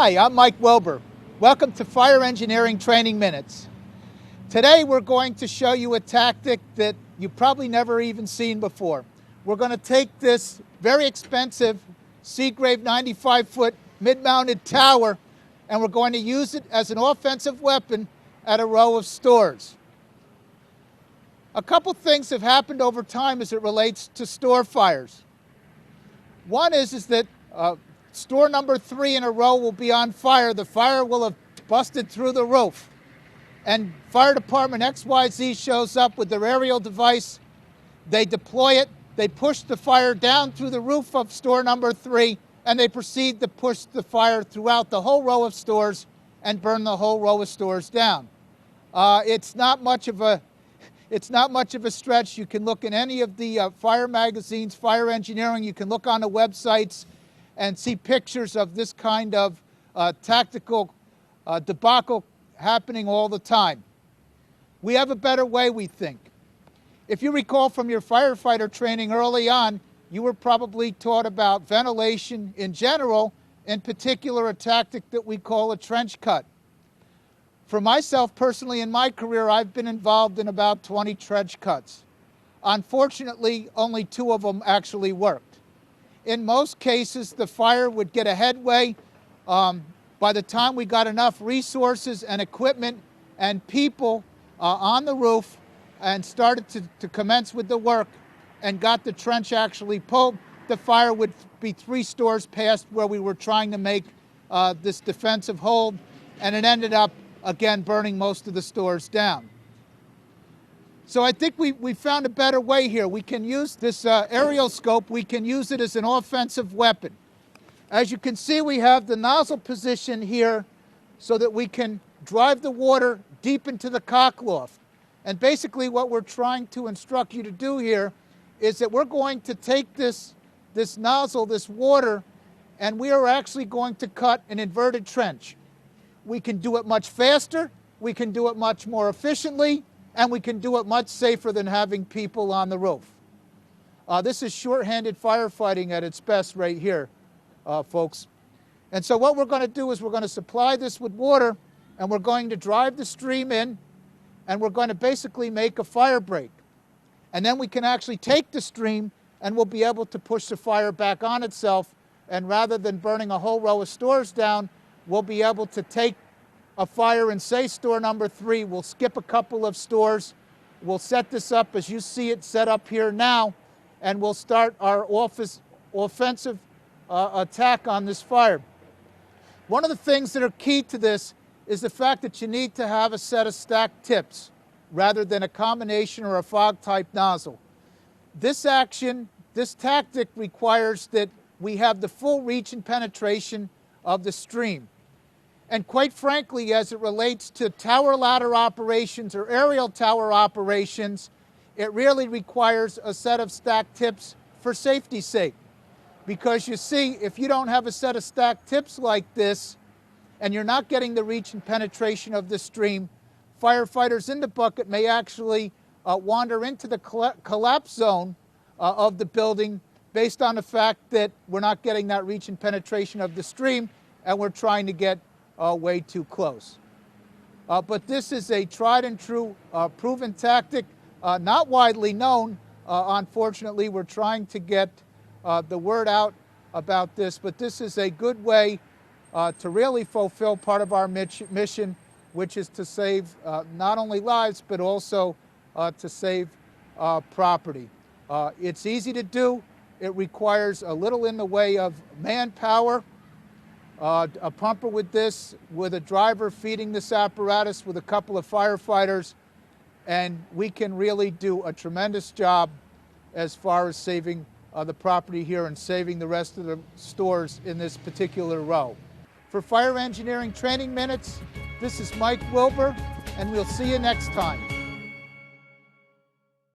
Hi, I'm Mike Wilbur. Welcome to Fire Engineering Training Minutes. Today we're going to show you a tactic that you've probably never even seen before. We're going to take this very expensive Seagrave 95-foot mid-mounted tower and we're going to use it as an offensive weapon at a row of stores. A couple things have happened over time as it relates to store fires. One is that store number 3 in a row will be on fire. The fire will have busted through the roof. And fire department XYZ shows up with their aerial device. They deploy it. They push the fire down through the roof of store number 3, and they proceed to push the fire throughout the whole row of stores and burn the whole row of stores down. It's not much of a stretch. You can look in any of the fire magazines, Fire Engineering. You can look on the websites and see pictures of this kind of tactical debacle happening all the time. We have a better way, we think. If you recall from your firefighter training early on, you were probably taught about ventilation in general, in particular a tactic that we call a trench cut. For myself personally in my career, I've been involved in about 20 trench cuts. Unfortunately, only 2 of them actually worked. In most cases, the fire would get a headway. By the time we got enough resources and equipment and people on the roof and started to commence with the work and got the trench actually pulled, the fire would be 3 stores past where we were trying to make this defensive hold, and it ended up, again, burning most of the stores down. So I think we found a better way here. We can use this aerial scope, we can use it as an offensive weapon. As you can see, we have the nozzle position here so that we can drive the water deep into the cockloft. And basically what we're trying to instruct you to do here is that we're going to take this nozzle, this water, and we are actually going to cut an inverted trench. We can do it much faster, we can do it much more efficiently, and we can do it much safer than having people on the roof. This is short-handed firefighting at its best right here, folks. And so what we're going to do is we're going to supply this with water, and we're going to drive the stream in, and we're going to basically make a fire break. And then we can actually take the stream, and we'll be able to push the fire back on itself, and rather than burning a whole row of stores down, we'll be able to take a fire in, say, store number 3. We'll skip a couple of stores. We'll set this up as you see it set up here now, and we'll start our offensive attack on this fire. One of the things that are key to this is the fact that you need to have a set of stacked tips rather than a combination or a fog-type nozzle. This action, this tactic requires that we have the full reach and penetration of the stream. And quite frankly, as it relates to tower ladder operations or aerial tower operations, it really requires a set of stacked tips for safety's sake. Because you see, if you don't have a set of stacked tips like this, and you're not getting the reach and penetration of the stream, firefighters in the bucket may actually wander into the collapse zone of the building based on the fact that we're not getting that reach and penetration of the stream, and we're trying to get way too close. But this is a tried and true proven tactic, not widely known. Unfortunately, we're trying to get the word out about this, but this is a good way to really fulfill part of our mission, which is to save not only lives, but also to save property. It's easy to do. It requires a little in the way of manpower. A pumper with this, with a driver feeding this apparatus with a couple of firefighters, and we can really do a tremendous job as far as saving the property here and saving the rest of the stores in this particular row. For Fire Engineering Training Minutes, this is Mike Wilbur, and we'll see you next time.